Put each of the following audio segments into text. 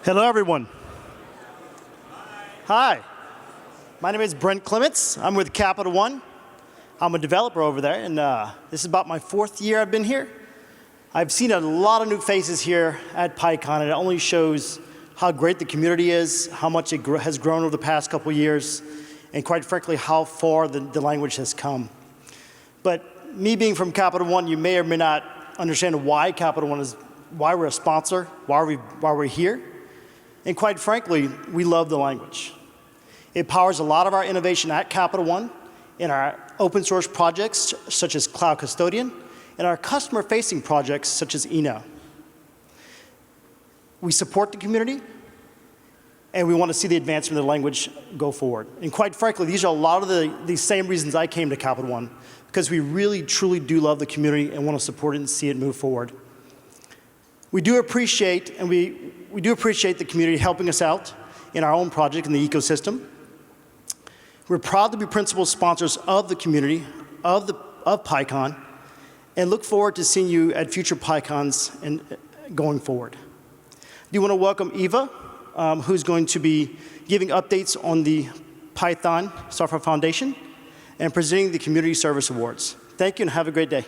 Hello, everyone. Hi. My name is Brent Clements. I'm with Capital One. I'm a developer over there, and this is about my 4th year I've been here. I've seen a lot of new faces here at PyCon, and it only shows how great the community is, how much it has grown over the past couple years, and quite frankly, how far the language has come. But me being from Capital One, you may or may not understand why Capital One is, why we're a sponsor, why we're here. And quite frankly, we love the language. It powers a lot of our innovation at Capital One in our open source projects, such as Cloud Custodian, and our customer-facing projects, such as Eno. We support the community, and we want to see the advancement of the language go forward. And quite frankly, these are a lot of the same reasons I came to Capital One, because we really, truly do love the community and want to support it and see it move forward. We do appreciate, and we do appreciate the community helping us out in our own project in the ecosystem. We're proud to be principal sponsors of the community, of PyCon, and look forward to seeing you at future PyCons and going forward. I do want to welcome Eva, who's going to be giving updates on the Python Software Foundation and presenting the Community Service Awards. Thank you and have a great day.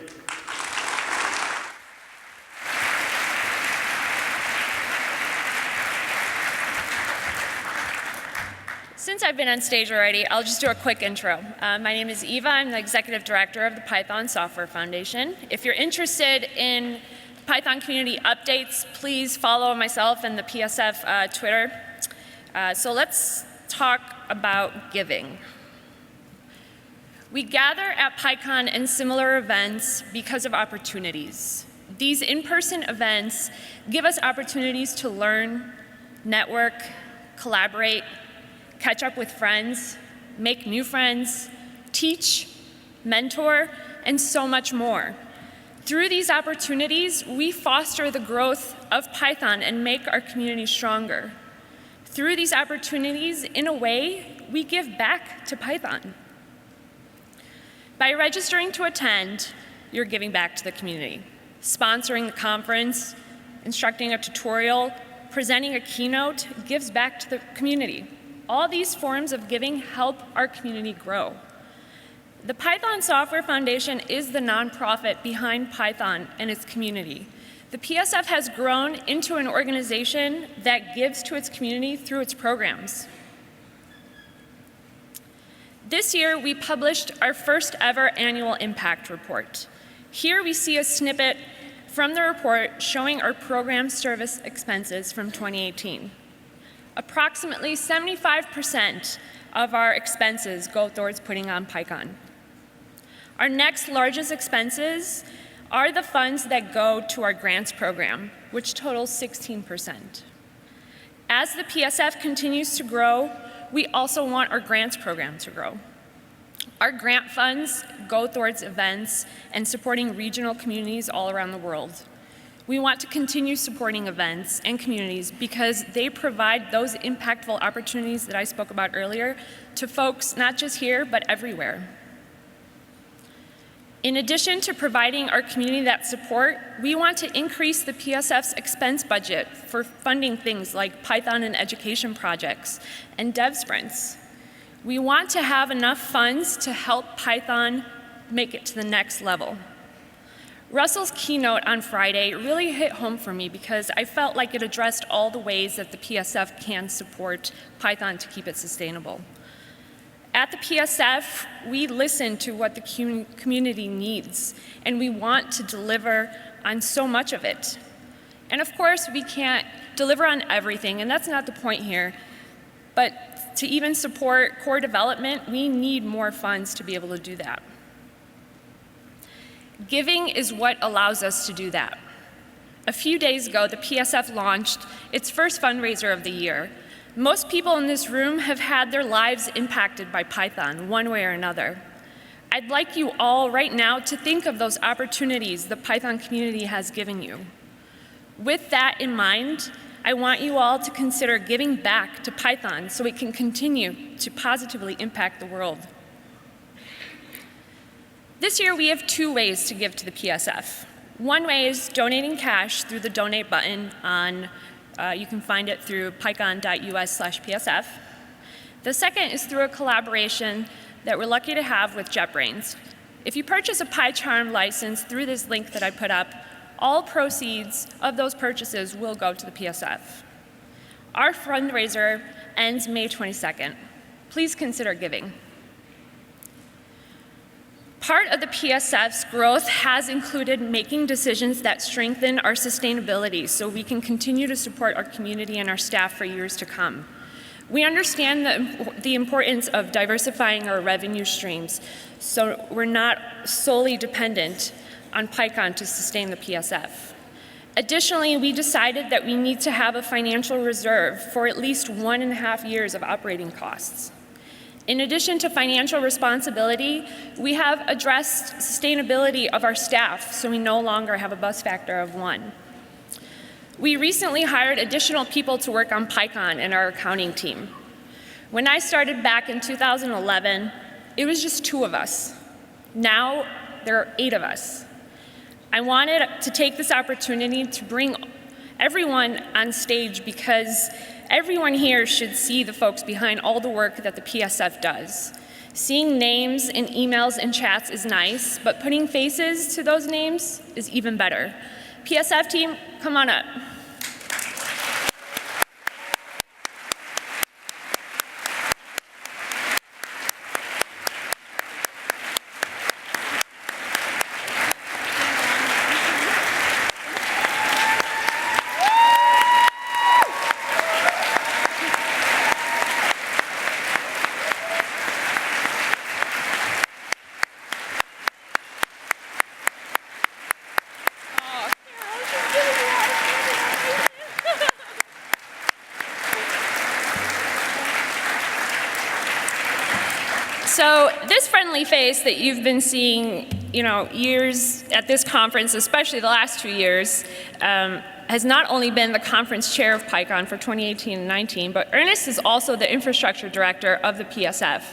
Since I've been on stage already, I'll just do a quick intro. My name is Eva. I'm the Executive Director of the Python Software Foundation. If you're interested in Python community updates, please follow myself and the PSF Twitter. So let's talk about giving. We gather at PyCon and similar events because of opportunities. These in-person events give us opportunities to learn, network, collaborate, catch up with friends, make new friends, teach, mentor, and so much more. Through these opportunities, we foster the growth of Python and make our community stronger. Through these opportunities, in a way, we give back to Python. By registering to attend, you're giving back to the community. Sponsoring the conference, instructing a tutorial, presenting a keynote gives back to the community. All these forms of giving help our community grow. The Python Software Foundation is the nonprofit behind Python and its community. The PSF has grown into an organization that gives to its community through its programs. This year, we published our first ever annual impact report. Here we see a snippet from the report showing our program service expenses from 2018. Approximately 75% of our expenses go towards putting on PyCon. Our next largest expenses are the funds that go to our grants program, which totals 16%. As the PSF continues to grow, we also want our grants program to grow. Our grant funds go towards events and supporting regional communities all around the world. We want to continue supporting events and communities because they provide those impactful opportunities that I spoke about earlier to folks not just here, but everywhere. In addition to providing our community that support, we want to increase the PSF's expense budget for funding things like Python and education projects and dev sprints. We want to have enough funds to help Python make it to the next level. Russell's keynote on Friday really hit home for me because I felt like it addressed all the ways that the PSF can support Python to keep it sustainable. At the PSF, we listen to what the community needs, and we want to deliver on so much of it. And of course, we can't deliver on everything, and that's not the point here. But to even support core development, we need more funds to be able to do that. Giving is what allows us to do that. A few days ago, the PSF launched its first fundraiser of the year. Most people in this room have had their lives impacted by Python, one way or another. I'd like you all right now to think of those opportunities the Python community has given you. With that in mind, I want you all to consider giving back to Python so it can continue to positively impact the world. This year, we have 2 ways to give to the PSF. One way is donating cash through the donate button on You can find it through pycon.us/PSF. The second is through a collaboration that we're lucky to have with JetBrains. If you purchase a PyCharm license through this link that I put up, all proceeds of those purchases will go to the PSF. Our fundraiser ends May 22nd. Please consider giving. Part of the PSF's growth has included making decisions that strengthen our sustainability so we can continue to support our community and our staff for years to come. We understand the importance of diversifying our revenue streams so we're not solely dependent on PyCon to sustain the PSF. Additionally, we decided that we need to have a financial reserve for at least 1.5 years of operating costs. In addition to financial responsibility, we have addressed sustainability of our staff, so we no longer have a bus factor of 1. We recently hired additional people to work on PyCon in our accounting team. When I started back in 2011, it was just 2 of us. Now, there are 8 of us. I wanted to take this opportunity to bring everyone on stage because everyone here should see the folks behind all the work that the PSF does. Seeing names in emails and chats is nice, but putting faces to those names is even better. PSF team, come on up. So this friendly face that you've been seeing, years at this conference, especially the last 2 years, has not only been the conference chair of PyCon for 2018 and 19, but Ernest is also the infrastructure director of the PSF.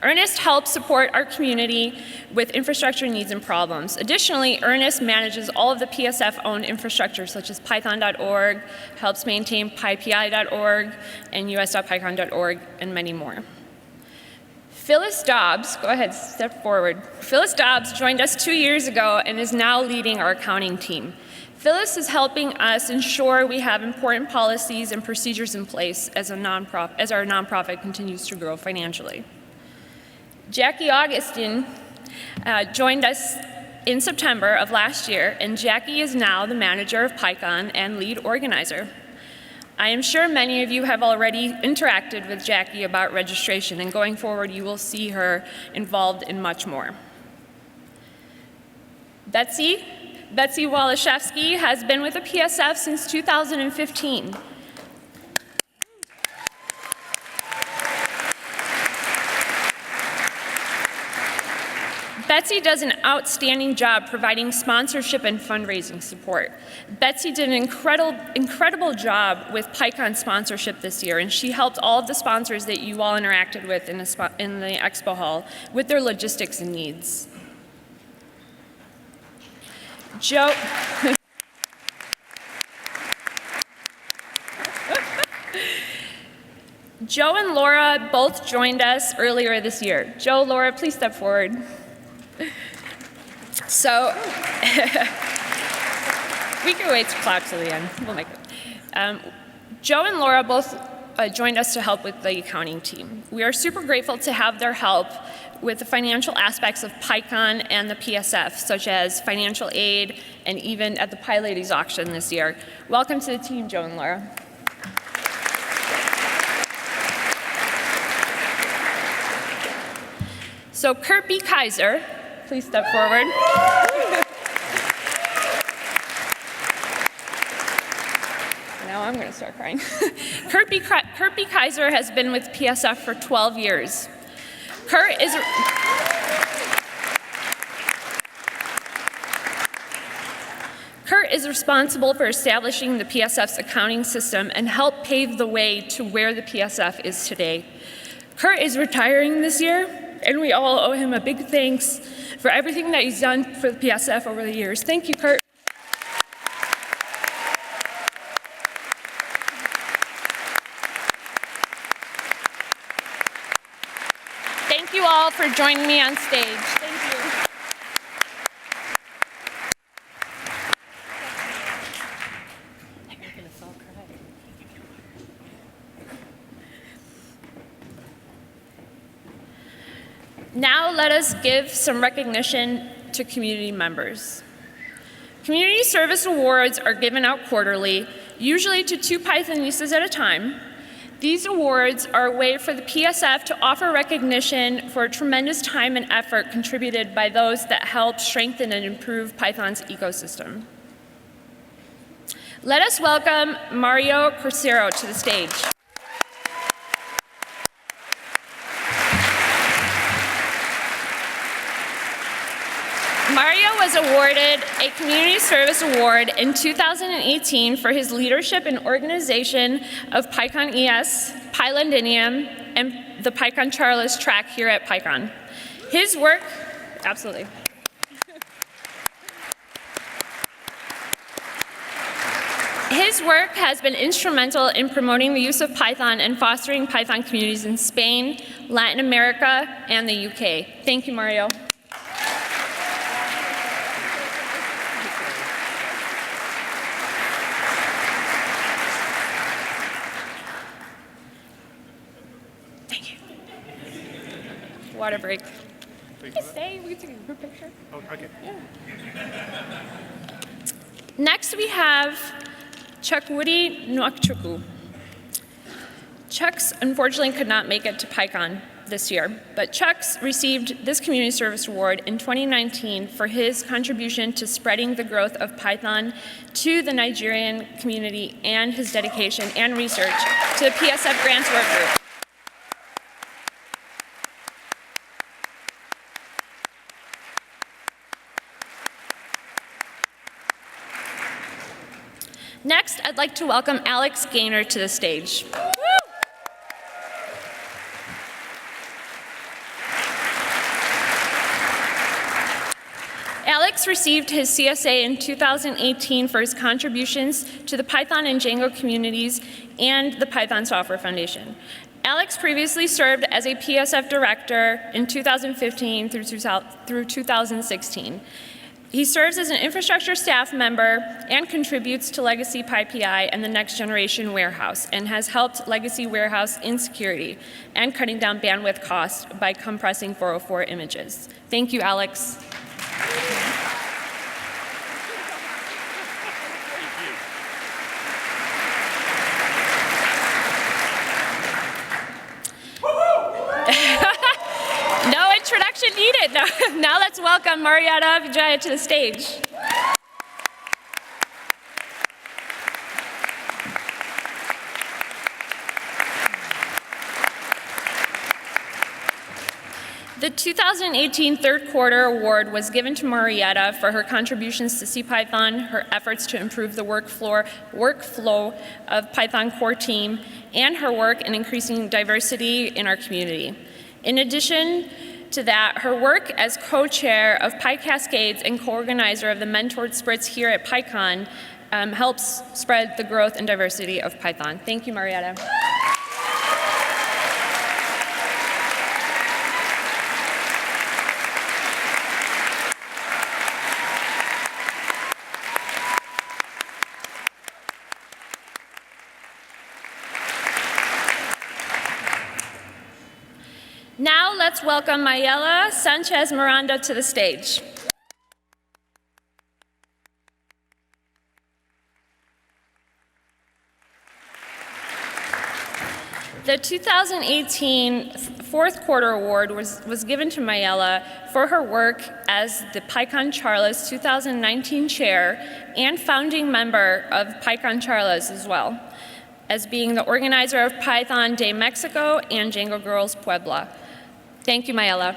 Ernest helps support our community with infrastructure needs and problems. Additionally, Ernest manages all of the PSF-owned infrastructure, such as python.org, helps maintain pypi.org, and us.pycon.org, and many more. Phyllis Dobbs, go ahead, step forward. Phyllis Dobbs joined us 2 years ago and is now leading our accounting team. Phyllis is helping us ensure we have important policies and procedures in place as our nonprofit continues to grow financially. Jackie Augustin joined us in September of last year, and Jackie is now the manager of PyCon and lead organizer. I am sure many of you have already interacted with Jackie about registration, and going forward, you will see her involved in much more. Betsy Walashevsky has been with the PSF since 2015. Betsy does an outstanding job providing sponsorship and fundraising support. Betsy did an incredible job with PyCon sponsorship this year, and she helped all of the sponsors that you all interacted with in the expo hall with their logistics and needs. Joe and Laura both joined us earlier this year. Joe, Laura, please step forward. So, we can wait to clap till the end. We'll make it. Joe and Laura both joined us to help with the accounting team. We are super grateful to have their help with the financial aspects of PyCon and the PSF, such as financial aid and even at the PyLadies auction this year. Welcome to the team, Joe and Laura. So Kurt B. Kaiser, please step forward. Now I'm going to start crying. Kurt B. Kaiser has been with PSF for 12 years. Kurt is responsible for establishing the PSF's accounting system and helped pave the way to where the PSF is today. Kurt is retiring this year, and we all owe him a big thanks for everything that he's done for the PSF over the years. Thank you, Kurt. all for joining me on stage. Thank you. Now let us give some recognition to community members. Community service awards are given out quarterly, usually to 2 Pythonistas at a time. These awards are a way for the PSF to offer recognition for tremendous time and effort contributed by those that help strengthen and improve Python's ecosystem. Let us welcome Mario Corsero to the stage. Mario was awarded a Community Service Award in 2018 for his leadership in organization of PyCon ES, PyLandinium, and the PyCon Charles track here at PyCon. His work, absolutely. His work has been instrumental in promoting the use of Python and fostering Python communities in Spain, Latin America, and the UK. Thank you, Mario. Water break. You can stay. We can take a group picture. Oh, okay. Yeah. Next, we have Chukwudi Nwachukwu. Chucks unfortunately could not make it to PyCon this year, but Chucks received this Community Service Award in 2019 for his contribution to spreading the growth of Python to the Nigerian community and his dedication and research to the PSF Grants Work Group. Next, I'd like to welcome Alex Gaynor to the stage. Alex received his CSA in 2018 for his contributions to the Python and Django communities and the Python Software Foundation. Alex previously served as a PSF director in 2015 through 2016. He serves as an infrastructure staff member and contributes to Legacy PyPI and the Next Generation Warehouse, and has helped Legacy Warehouse in security and cutting down bandwidth costs by compressing 404 images. Thank you, Alex. No introduction needed. Now let's welcome Marietta Vijaya to the stage. The 2018 Third Quarter Award was given to Marietta for her contributions to CPython, her efforts to improve the workflow of Python core team, and her work in increasing diversity in our community. In addition to that, her work as co-chair of PyCascades and co-organizer of the Mentored Sprints here at PyCon helps spread the growth and diversity of Python. Thank you, Marietta. Now let's welcome Mayela Sanchez Miranda to the stage. The 2018 Fourth Quarter Award was given to Mayela for her work as the PyCon Charles 2019 chair and founding member of PyCon Charles as well, as being the organizer of Python Day Mexico and Django Girls Puebla. Thank you, Mayela.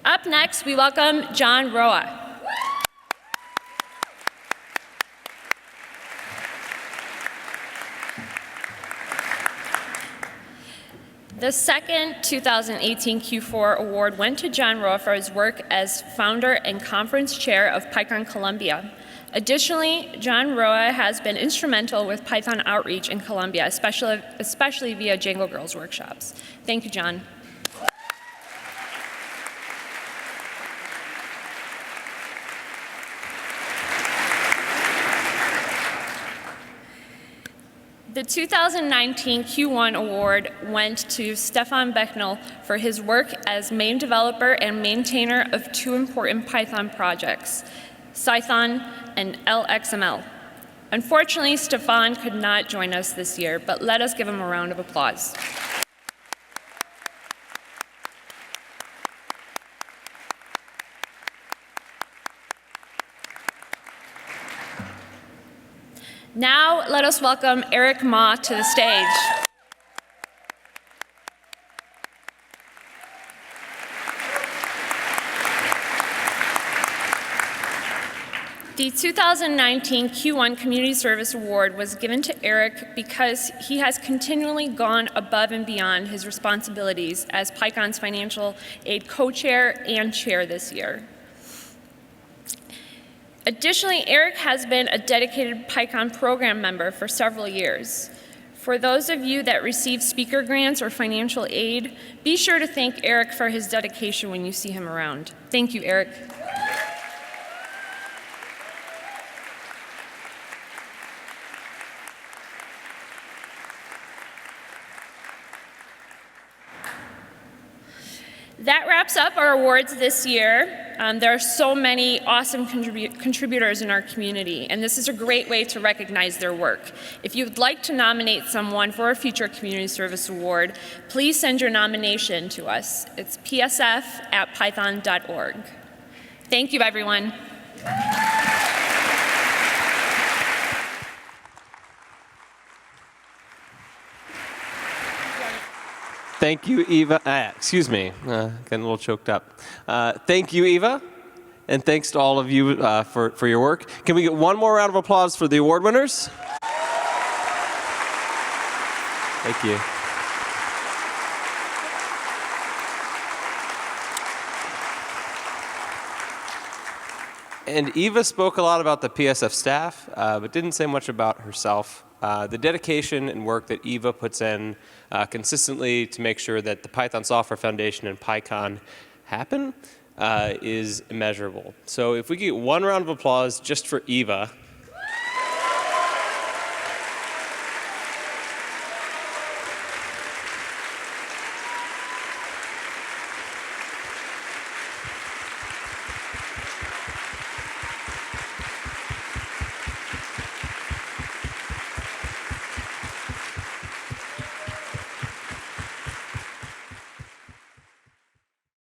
Up next, we welcome John Roa. The second 2018 Q4 award went to John Roa for his work as founder and conference chair of PyCon Columbia. Additionally, John Roa has been instrumental with Python outreach in Columbia, especially via Django Girls workshops. Thank you, John. The 2019 Q1 award went to Stefan Becknell for his work as main developer and maintainer of two important Python projects, Cython and LXML. Unfortunately, Stefan could not join us this year, but let us give him a round of applause. Now, let us welcome Eric Ma to the stage. The 2019 Q1 Community Service Award was given to Eric because he has continually gone above and beyond his responsibilities as PyCon's financial aid co-chair and chair this year. Additionally, Eric has been a dedicated PyCon program member for several years. For those of you that receive speaker grants or financial aid, be sure to thank Eric for his dedication when you see him around. Thank you, Eric. That wraps up our awards this year. There are so many awesome contributors in our community, and this is a great way to recognize their work. If you would like to nominate someone for a future Community Service Award, please send your nomination to us. It's psf@python.org. Thank you, everyone. Thank you, Eva. Excuse me, getting a little choked up. Thank you, Eva, and thanks to all of you for your work. Can we get one more round of applause for the award winners? Thank you. And Eva spoke a lot about the PSF staff, but didn't say much about herself. The dedication and work that Eva puts in consistently to make sure that the Python Software Foundation and PyCon happen is immeasurable. So if we get one round of applause just for Eva,